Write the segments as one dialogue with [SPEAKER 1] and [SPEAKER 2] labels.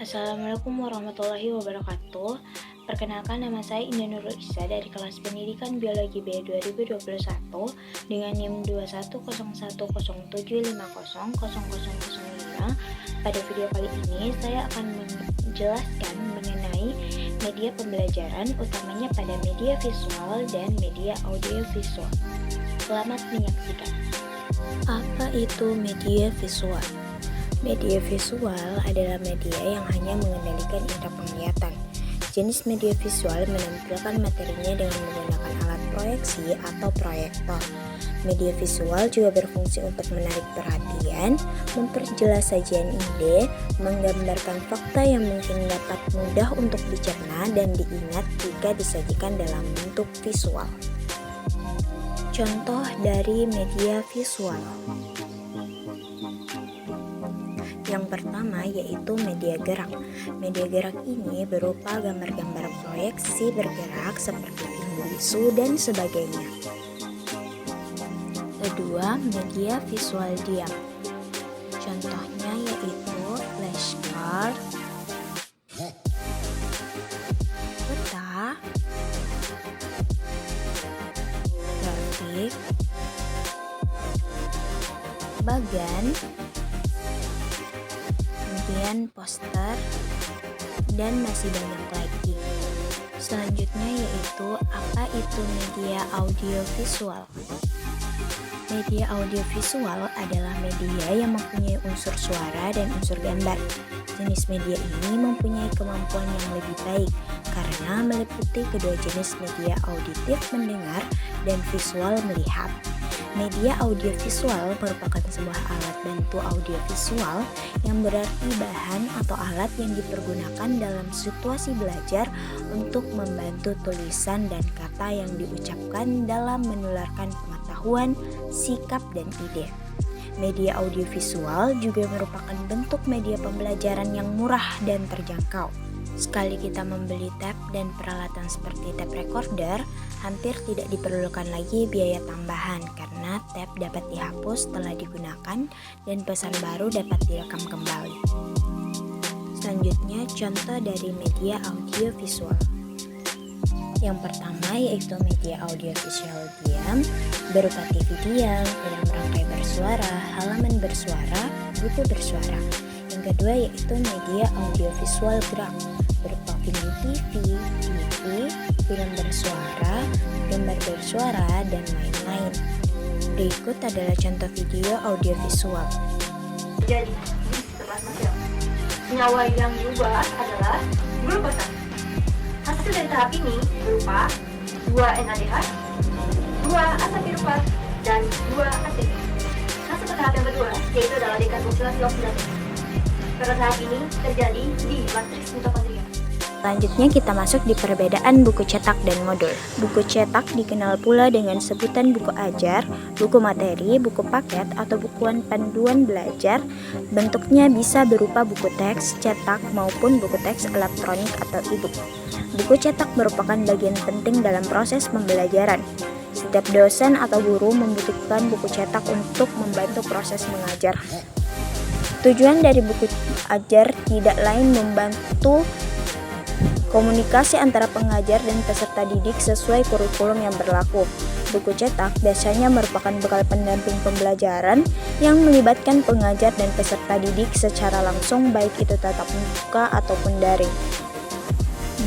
[SPEAKER 1] Assalamualaikum warahmatullahi wabarakatuh. Perkenalkan, nama saya Indah Nurul Isa dari kelas Pendidikan Biologi B 2021 dengan NIM 210107500005. Pada video kali ini saya akan menjelaskan mengenai media pembelajaran, utamanya pada media visual dan media audiovisual. Selamat menyaksikan. Apa itu media visual? Media visual adalah media yang hanya mengendalikan indera penglihatan. Jenis media visual menampilkan materinya dengan menggunakan alat proyeksi atau proyektor. Media visual juga berfungsi untuk menarik perhatian, memperjelas sajian ide, menggambarkan fakta yang mungkin dapat mudah untuk dicerna dan diingat jika disajikan dalam bentuk visual. Contoh dari media visual. Yang pertama yaitu media gerak. Media gerak ini berupa gambar-gambar proyeksi bergerak seperti bisu dan sebagainya. Kedua, media visual diam. Contohnya yaitu flashcard, peta, grafik, bagan, kemudian poster, dan masih banyak lagi. Selanjutnya yaitu apa itu media audiovisual. Media audiovisual adalah media yang mempunyai unsur suara dan unsur gambar. Jenis media ini mempunyai kemampuan yang lebih baik karena meliputi kedua jenis media auditif mendengar dan visual melihat. Media audiovisual merupakan sebuah alat bantu audiovisual yang berarti bahan atau alat yang dipergunakan dalam situasi belajar untuk membantu tulisan dan kata yang diucapkan dalam menularkan pengetahuan, sikap, dan ide. Media audiovisual juga merupakan bentuk media pembelajaran yang murah dan terjangkau. Sekali kita membeli tab dan peralatan seperti tab recorder, hampir tidak diperlukan lagi biaya tambahan karena tab dapat dihapus setelah digunakan dan pesan baru dapat direkam kembali. Selanjutnya, contoh dari media audiovisual. Yang pertama yaitu media audiovisual diam, berupa TV diam, film rangkai bersuara, halaman bersuara, buku bersuara. Yang kedua yaitu media audiovisual gerak, berupa film TV, film bersuara, gambar bersuara, dan lain-lain. Berikut adalah contoh video audiovisual.
[SPEAKER 2] Jadi, setelah masuk, senyawa yang diubah adalah glukosa. Hasil dari tahap ini berupa 2 NADH, 2 asam pirufat, dan 2 ATP. Masuk ke tahap yang kedua, yaitu adalah dekarboksilasi oksidatif. Pada tahap ini terjadi di matriks mitokondria.
[SPEAKER 1] Selanjutnya kita masuk di perbedaan buku cetak dan modul. Buku cetak dikenal pula dengan sebutan buku ajar, buku materi, buku paket, atau bukuan panduan belajar. Bentuknya bisa berupa buku teks, cetak, maupun buku teks elektronik atau e-book. Buku cetak merupakan bagian penting dalam proses pembelajaran. Setiap dosen atau guru membutuhkan buku cetak untuk membantu proses mengajar. Tujuan dari buku ajar tidak lain membantu komunikasi antara pengajar dan peserta didik sesuai kurikulum yang berlaku. Buku cetak biasanya merupakan bekal pendamping pembelajaran yang melibatkan pengajar dan peserta didik secara langsung, baik itu tatap muka ataupun daring.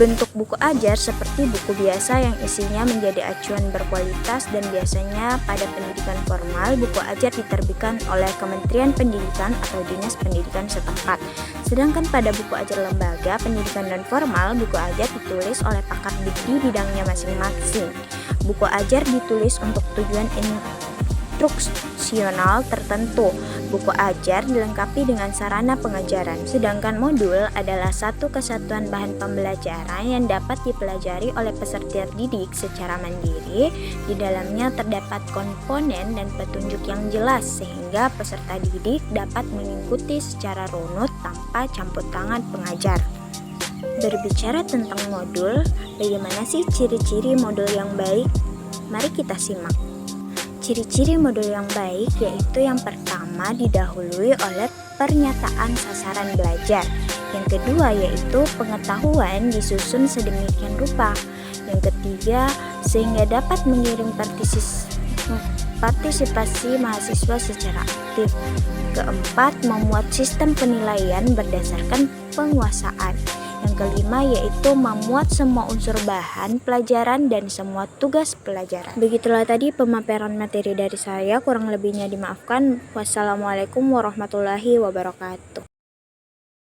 [SPEAKER 1] Bentuk buku ajar seperti buku biasa yang isinya menjadi acuan berkualitas, dan biasanya pada pendidikan formal buku ajar diterbitkan oleh Kementerian Pendidikan atau Dinas Pendidikan setempat. Sedangkan pada buku ajar lembaga pendidikan non formal, buku ajar ditulis oleh pakar di bidangnya masing-masing. Buku ajar ditulis untuk tujuan instruksional tertentu. Buku ajar dilengkapi dengan sarana pengajaran, sedangkan modul adalah satu kesatuan bahan pembelajaran yang dapat dipelajari oleh peserta didik secara mandiri. Di dalamnya terdapat komponen dan petunjuk yang jelas sehingga peserta didik dapat mengikuti secara runut tanpa campur tangan pengajar. Berbicara tentang modul, bagaimana sih ciri-ciri modul yang baik? Mari kita simak. Ciri-ciri modul yang baik yaitu yang pertama didahului oleh pernyataan sasaran belajar. Yang kedua yaitu pengetahuan disusun sedemikian rupa. Yang ketiga, sehingga dapat mengirim partisipasi mahasiswa secara aktif. Keempat, memuat sistem penilaian berdasarkan penguasaan. Yang kelima yaitu memuat semua unsur bahan pelajaran dan semua tugas pelajaran. Begitulah tadi pemaparan materi dari saya, kurang lebihnya dimaafkan. Wassalamualaikum warahmatullahi wabarakatuh.